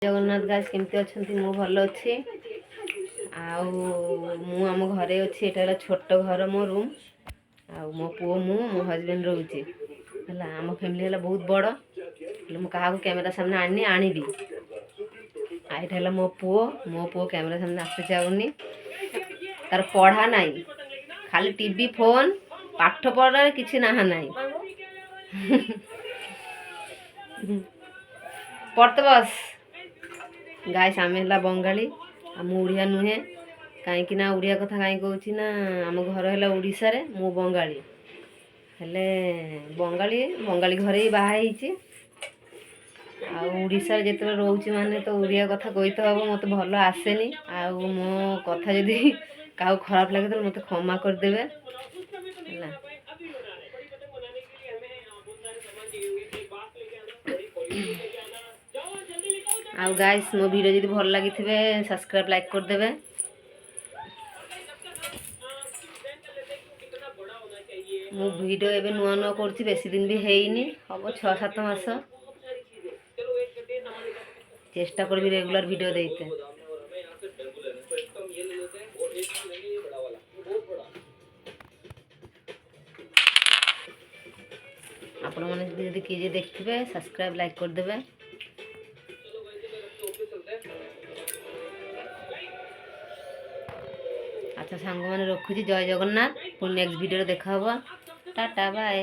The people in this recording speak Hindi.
जगन्नाथ गाइस केमती अच्छा मु भल अच्छी आम घरे अच्छी एटा छोट घर मो रूम आ मो पुओ मो हजबैंड रोचे है आम फैमिली है बहुत बड़ मुझे क्या कैमेरा सामने आनी आनिबी आईटा मो पुओ कैमेरा सामने आसते चाहूनी तार पढ़ा नहीं खाली टीवी फोन पाठ पढ़ा किसी ना ना पढ़ते बस गाइस आम है बंगाली आम ओडिया नुहे कहीं ओडिया कथा कहीं कहूँ ना आम घर है उड़ीसा रे मु बंगाली हेले बंगाली बंगाली घरे ही बाहर आड़ीसा जिते रोचे माने तो ओडिया कथा कही तो हम मत भल आसेनी आ मो कथा जदि क्या खराब लगे तो मत क्षमा करदेवे है आउ गाइस मो वीडियो जदि भल लगी सब्सक्राइब लाइक करदेवे मु वीडियो एबे नुआ नुआ करछि बेसी दिन भी हेइनी हम 6-7 मास चेष्टा करबी रेगुलर वीडियो देते आपण मैंने यदि किए देखिए सब्सक्राइब लाइक करदेवे अच्छा सांग मैंने रखुची जय जगन्नाथ पुणी नेक्स्ट वीडियो देखा टाटा बाय।